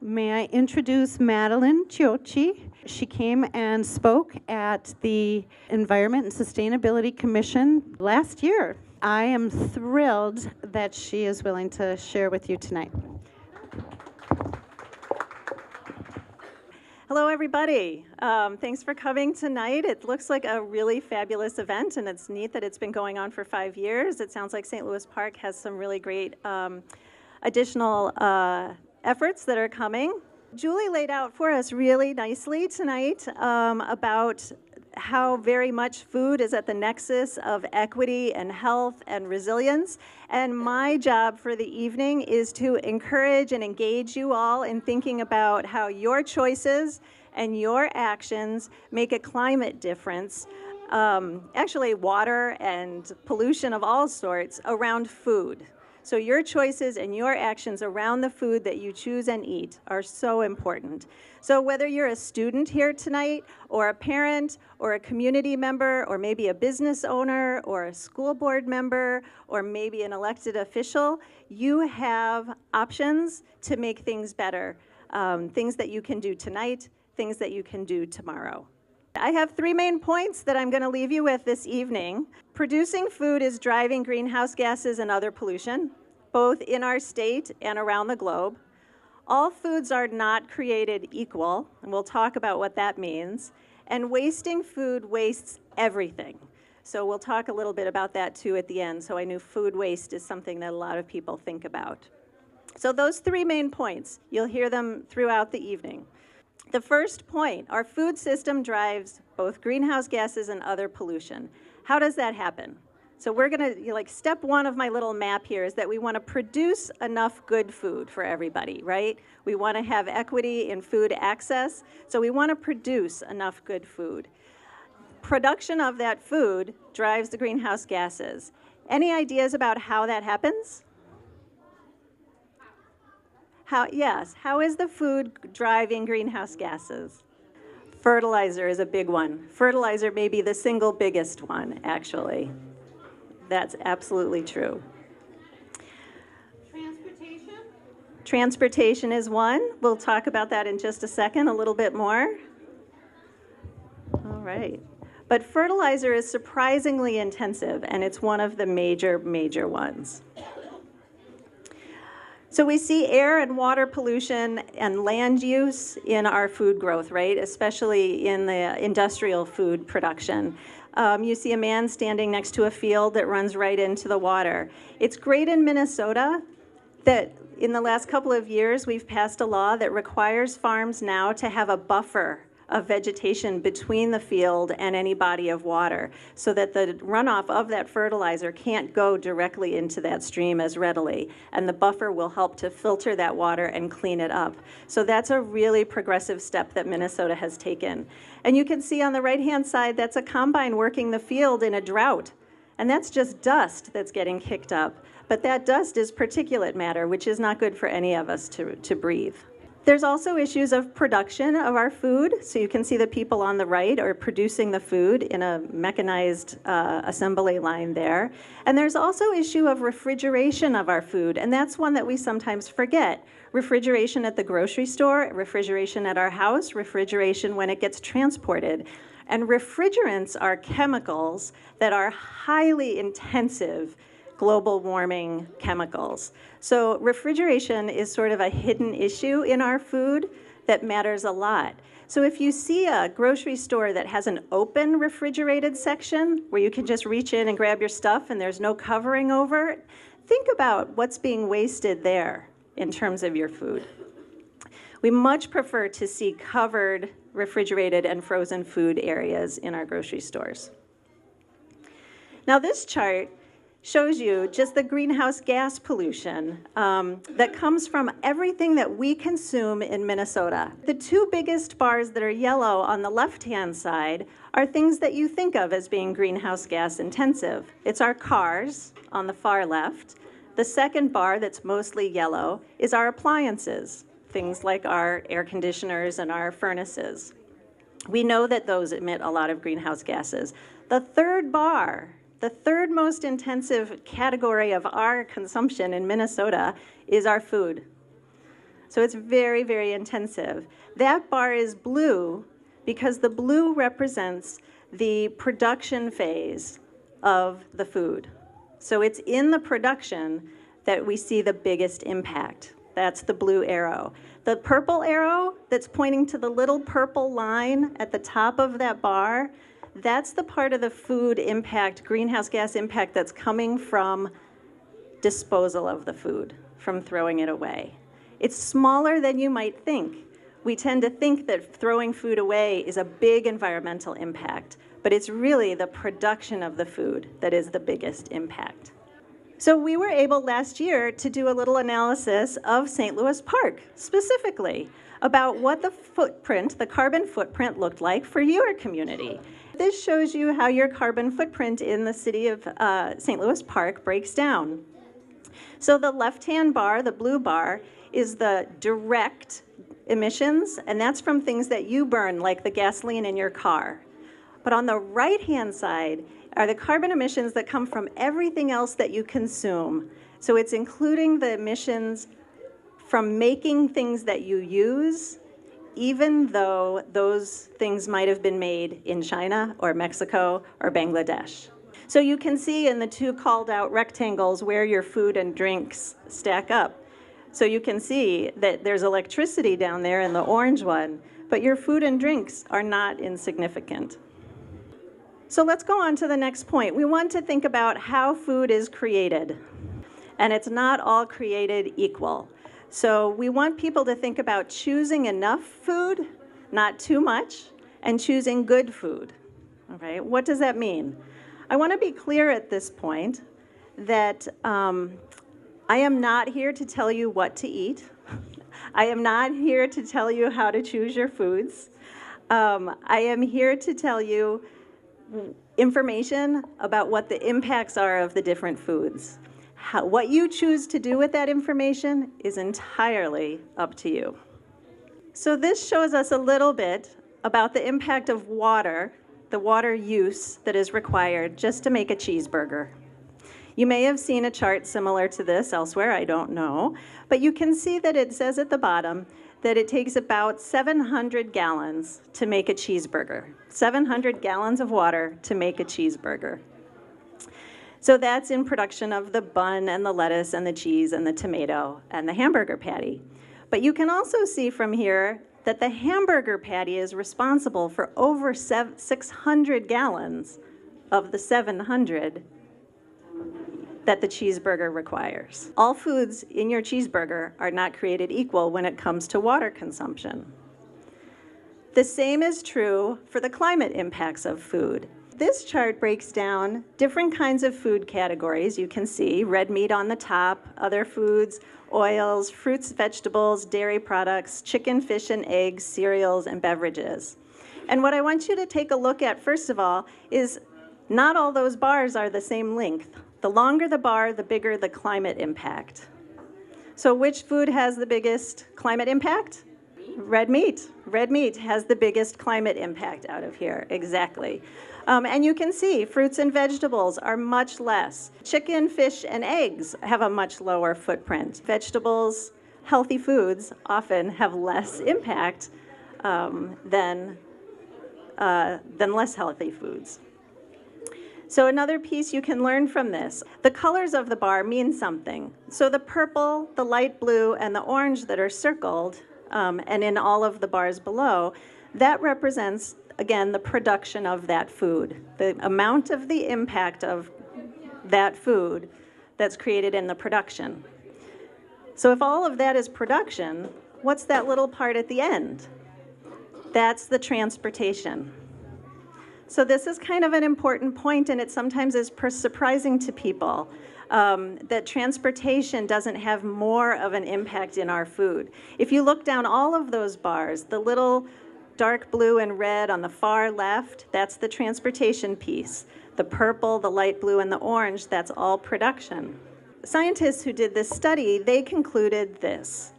May I introduce Madeline Chiocci? She came and spoke at the Environment and Sustainability Commission last year. I am thrilled that she is willing to share with you tonight. Hello, everybody. Thanks for coming tonight. It looks like a really fabulous event, and it's neat that it's been going on for 5 years. It sounds like St. Louis Park has some really great additional efforts that are coming. Julie laid out for us really nicely tonight about how very much food is at the nexus of equity and health and resilience. And my job for the evening is to encourage and engage you all in thinking about how your choices and your actions make a climate difference, actually water and pollution of all sorts around food. So your choices and your actions around the food that you choose and eat are so important. So whether you're a student here tonight, or a parent, or a community member, or maybe a business owner, or a school board member, or maybe an elected official, you have options to make things better. Things that you can do tonight, things that you can do tomorrow. I have 3 main points that I'm going to leave you with this evening. Producing food is driving greenhouse gases and other pollution, both in our state and around the globe. All foods are not created equal, and we'll talk about what that means. And wasting food wastes everything. So we'll talk a little bit about that too at the end. So I knew food waste is something that a lot of people think about. So those 3 main points, you'll hear them throughout the evening. The first point, our food system drives both greenhouse gases and other pollution. How does that happen? So we're gonna, step 1 of my little map here is that we wanna produce enough good food for everybody, right? We wanna have equity in food access, so we wanna produce enough good food. Production of that food drives the greenhouse gases. Any ideas about how that happens? How is the food driving greenhouse gases? Fertilizer is a big one. Fertilizer may be the single biggest one, actually. That's absolutely true. Transportation? Transportation is one. We'll talk about that in just a second, a little bit more. All right. But fertilizer is surprisingly intensive, and it's one of the major ones. So we see air and water pollution and land use in our food growth, right? Especially in the industrial food production. You see a man standing next to a field that runs right into the water. It's great in Minnesota that in the last couple of years we've passed a law that requires farms now to have a buffer of vegetation between the field and any body of water so that the runoff of that fertilizer can't go directly into that stream as readily. And the buffer will help to filter that water and clean it up. So that's a really progressive step that Minnesota has taken. And you can see on the right-hand side, that's a combine working the field in a drought. And that's just dust that's getting kicked up. But that dust is particulate matter, which is not good for any of us to breathe. There's also issues of production of our food. So you can see the people on the right are producing the food in a mechanized assembly line there. And there's also issue of refrigeration of our food, and that's one that we sometimes forget. Refrigeration at the grocery store, refrigeration at our house, refrigeration when it gets transported. And refrigerants are chemicals that are highly intensive global warming chemicals. So refrigeration is sort of a hidden issue in our food that matters a lot. So if you see a grocery store that has an open refrigerated section where you can just reach in and grab your stuff and there's no covering over it, think about what's being wasted there in terms of your food. We much prefer to see covered, refrigerated, and frozen food areas in our grocery stores. Now this chart shows you just the greenhouse gas pollution that comes from everything that we consume in Minnesota. The 2 biggest bars that are yellow on the left-hand side are things that you think of as being greenhouse gas intensive. It's our cars on the far left. The second bar that's mostly yellow is our appliances, things like our air conditioners and our furnaces. We know that those emit a lot of greenhouse gases. The third bar, the third most intensive category of our consumption in Minnesota is our food. So it's very, very intensive. That bar is blue because the blue represents the production phase of the food. So it's in the production that we see the biggest impact. That's the blue arrow. The purple arrow that's pointing to the little purple line at the top of that bar, that's the part of the food impact, greenhouse gas impact, that's coming from disposal of the food, from throwing it away. It's smaller than you might think. We tend to think that throwing food away is a big environmental impact, but it's really the production of the food that is the biggest impact. So we were able last year to do a little analysis of St. Louis Park, specifically about what the footprint, the carbon footprint, looked like for your community. This shows you how your carbon footprint in the city of St. Louis Park breaks down. So the left-hand bar, the blue bar, is the direct emissions, and that's from things that you burn, like the gasoline in your car. But on the right-hand side are the carbon emissions that come from everything else that you consume. So it's including the emissions from making things that you use, even though those things might have been made in China or Mexico or Bangladesh. So you can see in the two called out rectangles where your food and drinks stack up. So you can see that there's electricity down there in the orange one, but your food and drinks are not insignificant. So let's go on to the next point. We want to think about how food is created, and it's not all created equal. So we want people to think about choosing enough food, not too much, and choosing good food. Okay, what does that mean? I want to be clear at this point that I am not here to tell you what to eat. I am not here to tell you how to choose your foods. I am here to tell you information about what the impacts are of the different foods. What you choose to do with that information is entirely up to you. So this shows us a little bit about the impact of water, the water use that is required just to make a cheeseburger. You may have seen a chart similar to this elsewhere, I don't know, but you can see that it says at the bottom that it takes about 700 gallons to make a cheeseburger. 700 gallons of water to make a cheeseburger. So that's in production of the bun and the lettuce and the cheese and the tomato and the hamburger patty. But you can also see from here that the hamburger patty is responsible for over 600 gallons of the 700 that the cheeseburger requires. All foods in your cheeseburger are not created equal when it comes to water consumption. The same is true for the climate impacts of food. This chart breaks down different kinds of food categories. You can see red meat on the top, other foods, oils, fruits, vegetables, dairy products, chicken, fish, and eggs, cereals, and beverages. And what I want you to take a look at, first of all, is not all those bars are the same length. The longer the bar, the bigger the climate impact. So which food has the biggest climate impact? Red meat. Red meat has the biggest climate impact out of here, exactly. And you can see fruits and vegetables are much less. Chicken, fish, and eggs have a much lower footprint. Vegetables, healthy foods often have less impact than less healthy foods. So another piece you can learn from this, the colors of the bar mean something. So the purple, the light blue, and the orange that are circled, and in all of the bars below, that represents, again, the production of that food, the amount of the impact of that food that's created in the production. So if all of that is production, what's that little part at the end? That's the transportation. So this is kind of an important point, and it sometimes is surprising to people that transportation doesn't have more of an impact in our food. If you look down all of those bars, the little dark blue and red on the far left, that's the transportation piece. The purple, the light blue, and the orange, that's all production. Scientists who did this study, they concluded this,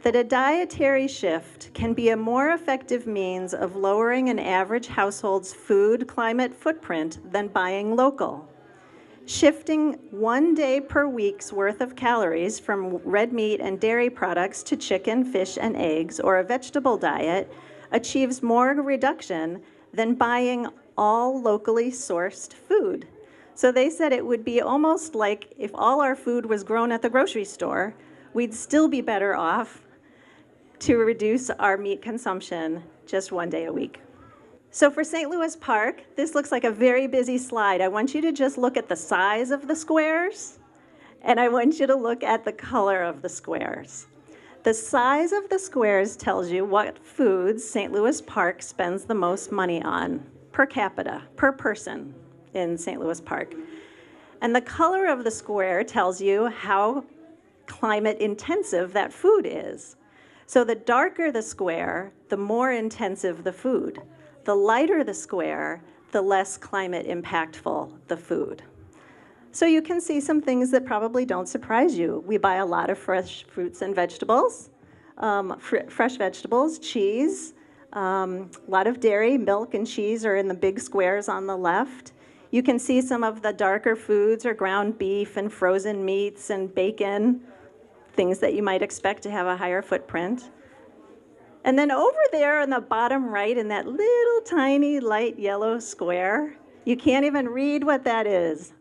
that a dietary shift can be a more effective means of lowering an average household's food climate footprint than buying local. Shifting 1 day per week's worth of calories from red meat and dairy products to chicken, fish, and eggs, or a vegetable diet, achieves more reduction than buying all locally sourced food. So they said it would be almost like if all our food was grown at the grocery store, we'd still be better off to reduce our meat consumption just 1 day a week. So for St. Louis Park, this looks like a very busy slide. I want you to just look at the size of the squares, and I want you to look at the color of the squares. The size of the squares tells you what foods St. Louis Park spends the most money on per capita, per person in St. Louis Park. And the color of the square tells you how climate intensive that food is. So the darker the square, the more intensive the food. The lighter the square, the less climate impactful the food. So you can see some things that probably don't surprise you. We buy a lot of fresh fruits and vegetables, fresh vegetables, cheese, a lot of dairy, milk and cheese are in the big squares on the left. You can see some of the darker foods are ground beef and frozen meats and bacon, things that you might expect to have a higher footprint. And then over there on the bottom right in that little tiny light yellow square, you can't even read what that is.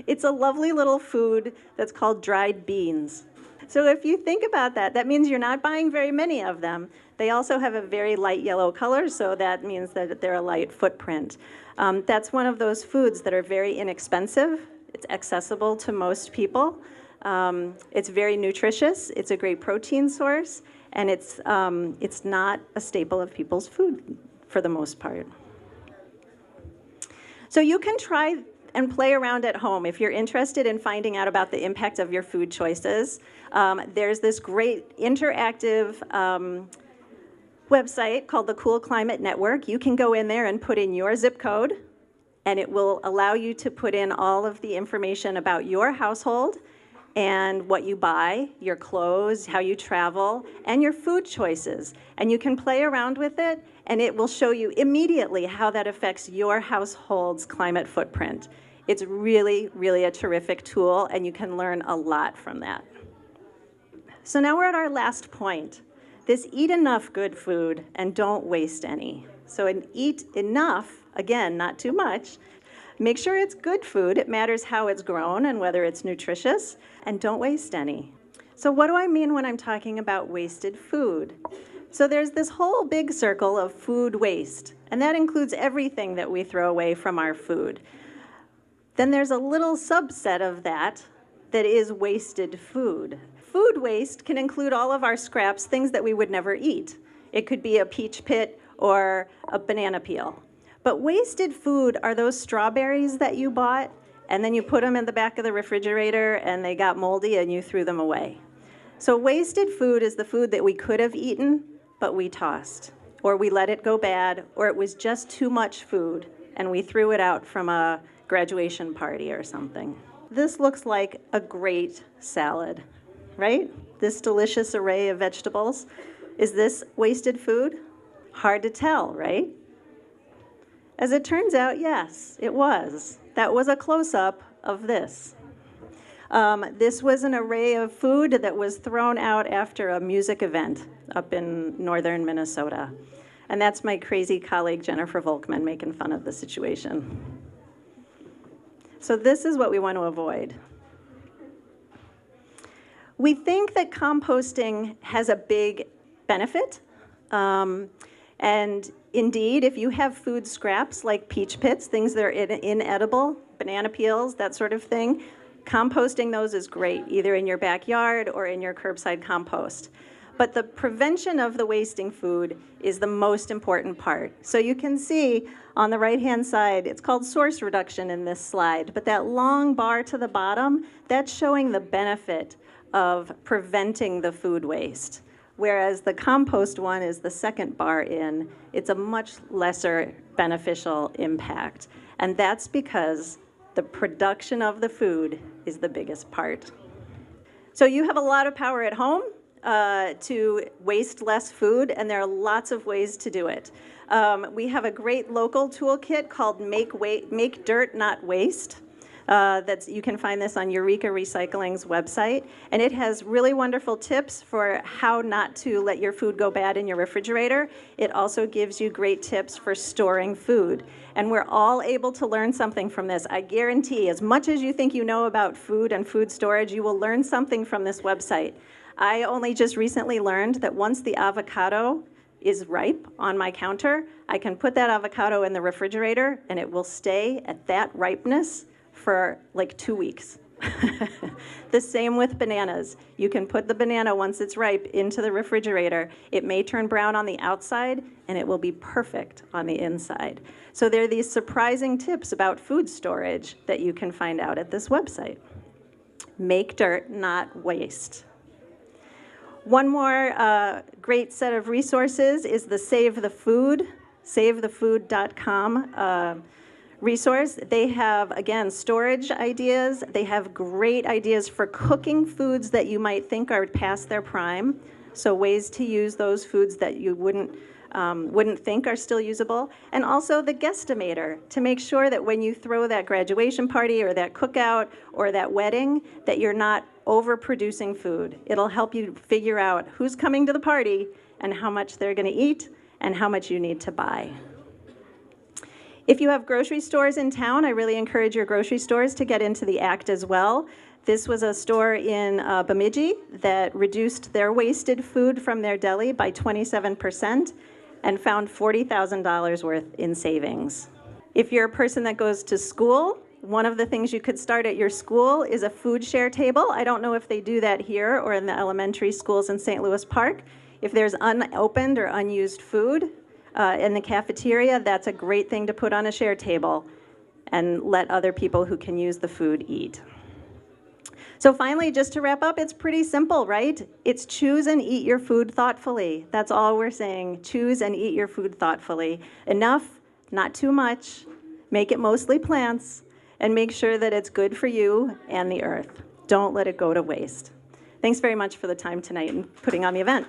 It's a lovely little food that's called dried beans. So if you think about that, that means you're not buying very many of them. They also have a very light yellow color, so that means that they're a light footprint. That's one of those foods that are very inexpensive. It's accessible to most people. It's very nutritious. It's a great protein source. And it's not a staple of people's food for the most part. So you can try and play around at home if you're interested in finding out about the impact of your food choices. There's this great interactive website called the Cool Climate Network. You can go in there and put in your zip code, and it will allow you to put in all of the information about your household and what you buy, your clothes, how you travel, and your food choices. And you can play around with it, and it will show you immediately how that affects your household's climate footprint. It's really, really a terrific tool, and you can learn a lot from that. So now we're at our last point. This eat enough good food and don't waste any. So eat enough, again, not too much. Make sure it's good food. It matters how it's grown and whether it's nutritious, and don't waste any. So what do I mean when I'm talking about wasted food? So there's this whole big circle of food waste, and that includes everything that we throw away from our food. Then there's a little subset of that that is wasted food. Food waste can include all of our scraps, things that we would never eat. It could be a peach pit or a banana peel. But wasted food are those strawberries that you bought, and then you put them in the back of the refrigerator, and they got moldy, and you threw them away. So wasted food is the food that we could have eaten, but we tossed, or we let it go bad, or it was just too much food, and we threw it out from a graduation party or something. This looks like a great salad, right? This delicious array of vegetables. Is this wasted food? Hard to tell, right? As it turns out, yes, it was. That was a close-up of this. This was an array of food that was thrown out after a music event up in northern Minnesota. And that's my crazy colleague, Jennifer Volkman, making fun of the situation. So this is what we want to avoid. We think that composting has a big benefit. And indeed, if you have food scraps like peach pits, things that are inedible, banana peels, that sort of thing, composting those is great, either in your backyard or in your curbside compost. But the prevention of the wasting food is the most important part. So you can see on the right-hand side, it's called source reduction in this slide, but that long bar to the bottom, that's showing the benefit of preventing the food waste. Whereas the compost one is the second bar in, it's a much lesser beneficial impact. And that's because the production of the food is the biggest part. So you have a lot of power at home to waste less food, and there are lots of ways to do it. We have a great local toolkit called Make Dirt Not Waste. You can find this on Eureka Recycling's website, and it has really wonderful tips for how not to let your food go bad in your refrigerator. It also gives you great tips for storing food, and we're all able to learn something from this. I guarantee, as much as you think you know about food and food storage, you will learn something from this website. I only just recently learned that once the avocado is ripe on my counter, I can put that avocado in the refrigerator and it will stay at that ripeness for like 2 weeks. The same with bananas. You can put the banana, once it's ripe, into the refrigerator. It may turn brown on the outside and it will be perfect on the inside. So there are these surprising tips about food storage that you can find out at this website. Make dirt, not waste. One more great set of resources is the Save the Food, savethefood.com resource. They have, again, storage ideas. They have great ideas for cooking foods that you might think are past their prime, so ways to use those foods that you wouldn't think are still usable, and also the guesstimator to make sure that when you throw that graduation party or that cookout or that wedding, that you're not overproducing food. It'll help you figure out who's coming to the party and how much they're going to eat and how much you need to buy. If you have grocery stores in town, I really encourage your grocery stores to get into the act as well. This was a store in Bemidji that reduced their wasted food from their deli by 27% and found $40,000 worth in savings. If you're a person that goes to school, one of the things you could start at your school is a food share table. I don't know if they do that here or in the elementary schools in St. Louis Park. If there's unopened or unused food in the cafeteria, that's a great thing to put on a share table and let other people who can use the food eat. So finally, just to wrap up, it's pretty simple, right? It's choose and eat your food thoughtfully. That's all we're saying. Choose and eat your food thoughtfully. Enough, not too much. Make it mostly plants, and make sure that it's good for you and the earth. Don't let it go to waste. Thanks very much for the time tonight and putting on the event.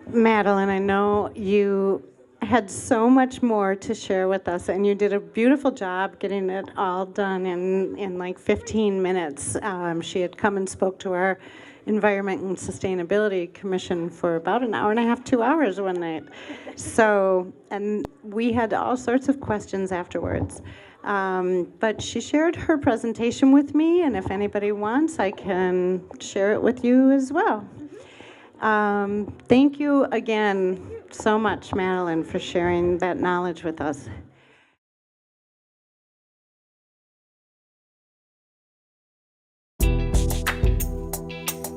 Madeline, I know you had so much more to share with us, and you did a beautiful job getting it all done in like 15 minutes. She had come and spoke to our Environment and Sustainability Commission for about an hour and a half, 2 hours one night. So, and we had all sorts of questions afterwards. But she shared her presentation with me, and if anybody wants, I can share it with you as well. Thank you again so much, Madeline, for sharing that knowledge with us.